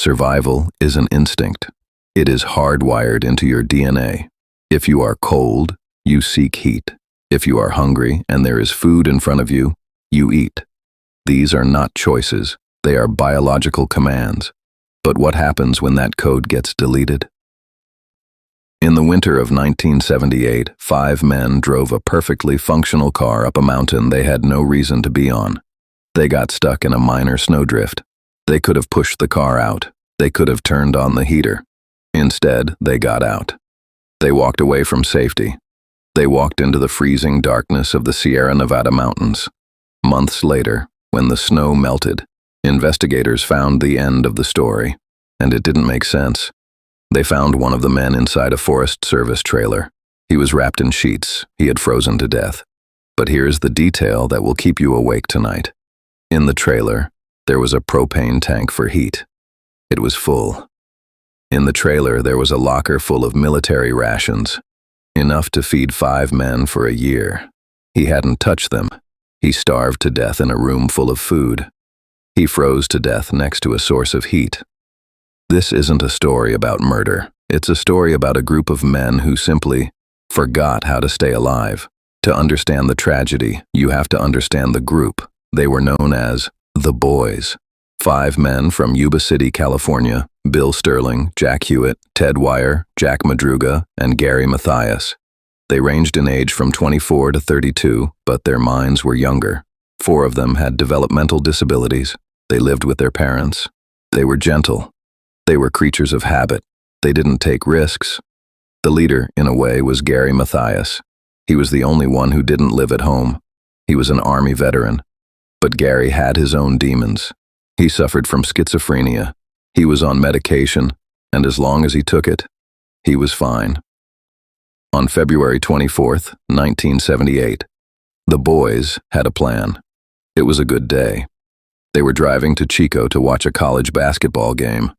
Survival is an instinct. It is hardwired into your DNA. If you are cold, you seek heat. If you are hungry and there is food in front of you, you eat. These are not choices, they are biological commands. But what happens when that code gets deleted? In the winter of 1978, 5 men drove a perfectly functional car up a mountain they had no reason to be on. They got stuck in a minor snowdrift. They could have pushed the car out. They could have turned on the heater. Instead, they got out. They walked away from safety. They walked into the freezing darkness of the Sierra Nevada mountains. Months later, when the snow melted, investigators found the end of the story, and it didn't make sense. They found one of the men inside a Forest Service trailer. He was wrapped in sheets. He had frozen to death. But here's the detail that will keep you awake tonight. In the trailer, there was a propane tank for heat. It was full. In the trailer, there was a locker full of military rations, enough to feed 5 men for a year. He hadn't touched them. He starved to death in a room full of food. He froze to death next to a source of heat. This isn't a story about murder. It's a story about a group of men who simply forgot how to stay alive. To understand the tragedy, you have to understand the group. They were known as the Boys. 5 men from Yuba City, California: Bill Sterling, Jack Hewitt, Ted Wire, Jack Madruga, and Gary Mathias. They ranged in age from 24 to 32, but their minds were younger. 4 of them had developmental disabilities. They lived with their parents. They were gentle. They were creatures of habit. They didn't take risks. The leader, in a way, was Gary Mathias. He was the only one who didn't live at home. He was an Army veteran. But Gary had his own demons. He suffered from schizophrenia. He was on medication, and as long as he took it, he was fine. On February 24th, 1978, the Boys had a plan. It was a good day. They were driving to Chico to watch a college basketball game.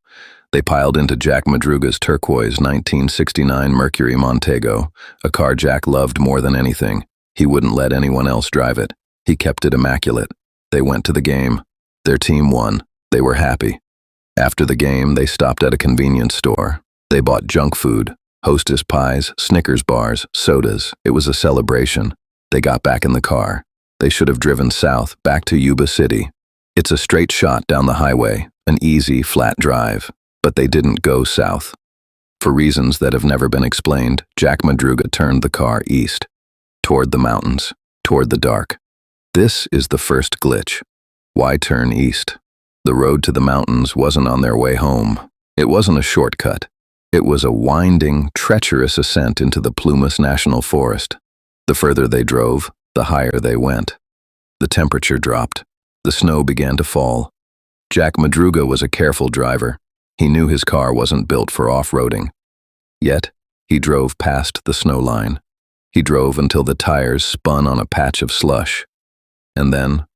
They piled into Jack Madruga's turquoise 1969 Mercury Montego, a car Jack loved more than anything. He wouldn't let anyone else drive it. He kept it immaculate. They went to the game. Their team won. They were happy. After the game, they stopped at a convenience store. They bought junk food, Hostess pies, Snickers bars, sodas. It was a celebration. They got back in the car. They should have driven south, back to Yuba City. It's a straight shot down the highway, an easy, flat drive. But they didn't go south. For reasons that have never been explained, Jack Madruga turned the car east, toward the mountains, toward the dark. This is the first glitch. Why turn east? The road to the mountains wasn't on their way home. It wasn't a shortcut. It was a winding, treacherous ascent into the Plumas National Forest. The further they drove, the higher they went. The temperature dropped. The snow began to fall. Jack Madruga was a careful driver. He knew his car wasn't built for off-roading. Yet, he drove past the snow line. He drove until the tires spun on a patch of slush. And then,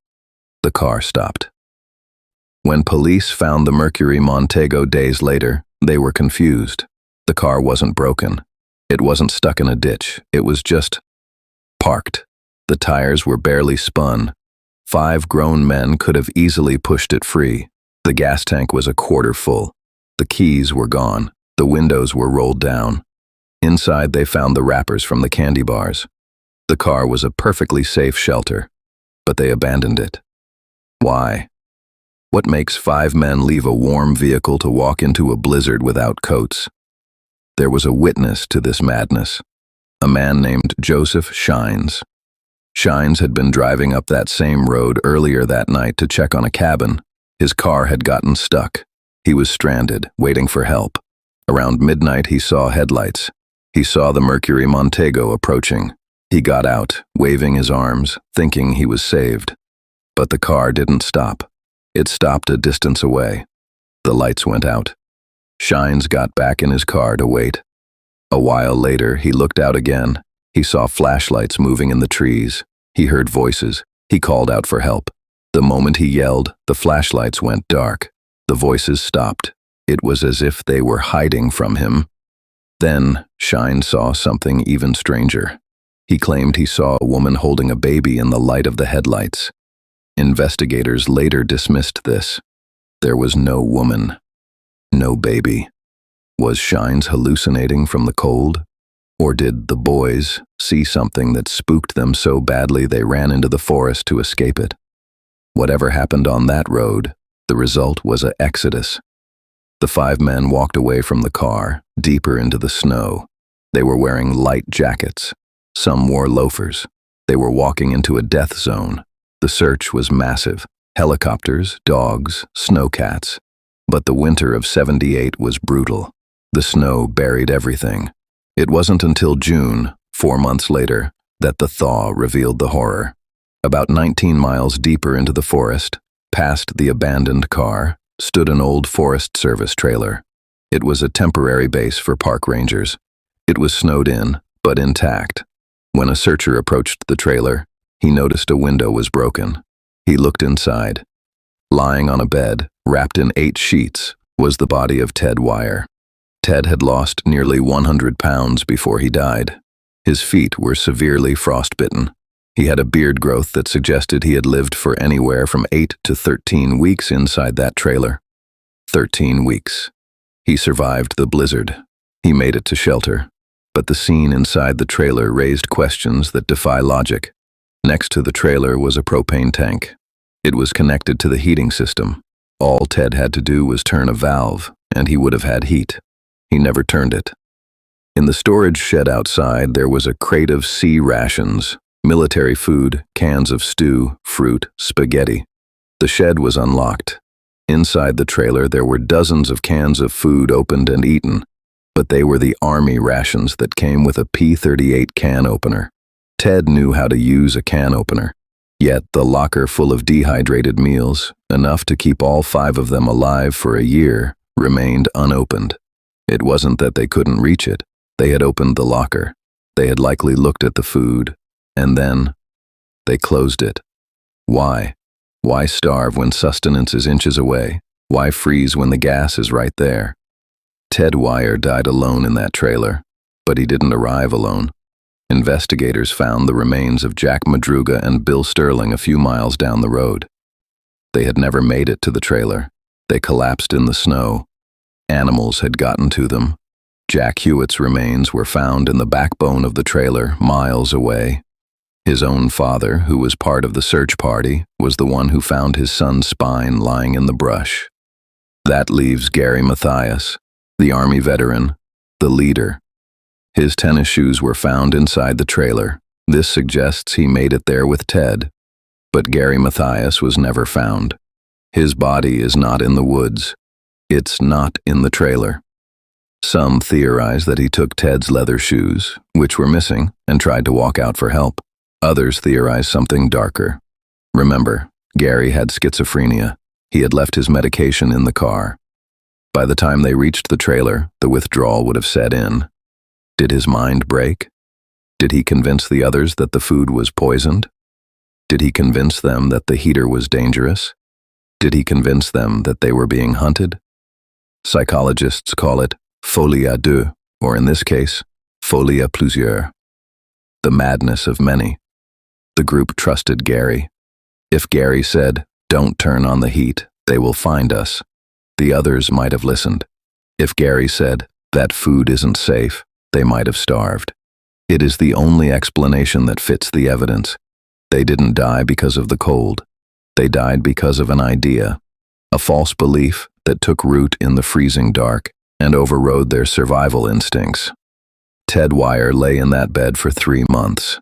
the car stopped. When police found the Mercury Montego days later, they were confused. The car wasn't broken. It wasn't stuck in a ditch. It was just parked. The tires were barely spun. 5 grown men could have easily pushed it free. The gas tank was a quarter full. The keys were gone. The windows were rolled down. Inside, they found the wrappers from the candy bars. The car was a perfectly safe shelter, but they abandoned it. Why? What makes 5 men leave a warm vehicle to walk into a blizzard without coats? There was a witness to this madness, a man named Joseph Shines. Shines had been driving up that same road earlier that night to check on a cabin. His car had gotten stuck. He was stranded, waiting for help. Around midnight, he saw headlights. He saw the Mercury Montego approaching. He got out, waving his arms, thinking he was saved. But the car didn't stop. It stopped a distance away. The lights went out. Shines got back in his car to wait. A while later, he looked out again. He saw flashlights moving in the trees. He heard voices. He called out for help. The moment he yelled, the flashlights went dark. The voices stopped. It was as if they were hiding from him. Then, Shine saw something even stranger. He claimed he saw a woman holding a baby in the light of the headlights. Investigators later dismissed this. There was no woman. No baby. Was Shines hallucinating from the cold? Or did the boys see something that spooked them so badly they ran into the forest to escape it? Whatever happened on that road, the result was an exodus. The 5 men walked away from the car, deeper into the snow. They were wearing light jackets. Some wore loafers. They were walking into a death zone. The search was massive. Helicopters, dogs, snowcats. But the winter of '78 was brutal. The snow buried everything. It wasn't until June, 4 months later, that the thaw revealed the horror. About 19 miles deeper into the forest, past the abandoned car, stood an old Forest Service trailer. It was a temporary base for park rangers. It was snowed in, but intact. When a searcher approached the trailer, he noticed a window was broken. He looked inside. Lying on a bed, wrapped in 8 sheets, was the body of Ted Wire. Ted had lost nearly 100 pounds before he died. His feet were severely frostbitten. He had a beard growth that suggested he had lived for anywhere from 8 to 13 weeks inside that trailer. 13 weeks. He survived the blizzard. He made it to shelter. But the scene inside the trailer raised questions that defy logic. Next to the trailer was a propane tank. It was connected to the heating system. All Ted had to do was turn a valve, and he would have had heat. He never turned it. In the storage shed outside, there was a crate of sea rations, military food, cans of stew, fruit, spaghetti. The shed was unlocked. Inside the trailer, there were dozens of cans of food opened and eaten, but they were the Army rations that came with a P-38 can opener. Ted knew how to use a can opener. Yet the locker full of dehydrated meals, enough to keep all 5 of them alive for a year, remained unopened. It wasn't that they couldn't reach it. They had opened the locker. They had likely looked at the food, and then they closed it. Why? Why starve when sustenance is inches away? Why freeze when the gas is right there? Ted Wire died alone in that trailer, but he didn't arrive alone. Investigators found the remains of Jack Madruga and Bill Sterling a few miles down the road. They had never made it to the trailer. They collapsed in the snow. Animals had gotten to them. Jack Hewitt's remains were found in the backbone of the trailer, miles away. His own father, who was part of the search party, was the one who found his son's spine lying in the brush. That leaves Gary Mathias, the Army veteran, the leader. His tennis shoes were found inside the trailer. This suggests he made it there with Ted. But Gary Mathias was never found. His body is not in the woods. It's not in the trailer. Some theorize that he took Ted's leather shoes, which were missing, and tried to walk out for help. Others theorize something darker. Remember, Gary had schizophrenia. He had left his medication in the car. By the time they reached the trailer, the withdrawal would have set in. Did his mind break? Did he convince the others that the food was poisoned? Did he convince them that the heater was dangerous? Did he convince them that they were being hunted? Psychologists call it folie à deux, or in this case, folie à plusieurs. The madness of many. The group trusted Gary. If Gary said, "Don't turn on the heat, they will find us," the others might have listened. If Gary said, "That food isn't safe," they might have starved. It is the only explanation that fits the evidence. They didn't die because of the cold. They died because of an idea, a false belief that took root in the freezing dark and overrode their survival instincts. Ted Wire lay in that bed for 3 months.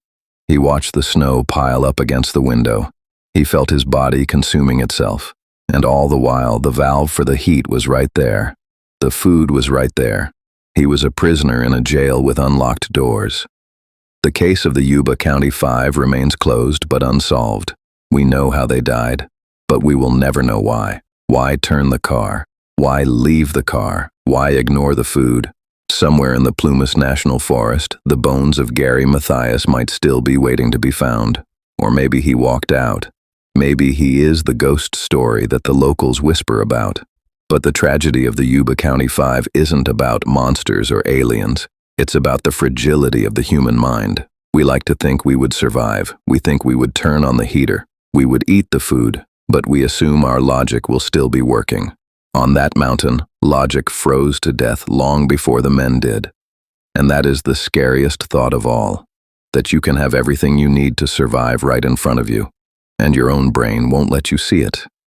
He watched the snow pile up against the window. He felt his body consuming itself, and all the while the valve for the heat was right there. The food was right there. He was a prisoner in a jail with unlocked doors. The case of the Yuba County Five remains closed but unsolved. We know how they died, but we will never know why. Why turn the car? Why leave the car? Why ignore the food? Somewhere in the Plumas National Forest, the bones of Gary Mathias might still be waiting to be found. Or maybe he walked out. Maybe he is the ghost story that the locals whisper about. But the tragedy of the Yuba County Five isn't about monsters or aliens. It's about the fragility of the human mind. We like to think we would survive. We think we would turn on the heater. We would eat the food, but we assume our logic will still be working. On that mountain, logic froze to death long before the men did. And that is the scariest thought of all, that you can have everything you need to survive right in front of you, and your own brain won't let you see it.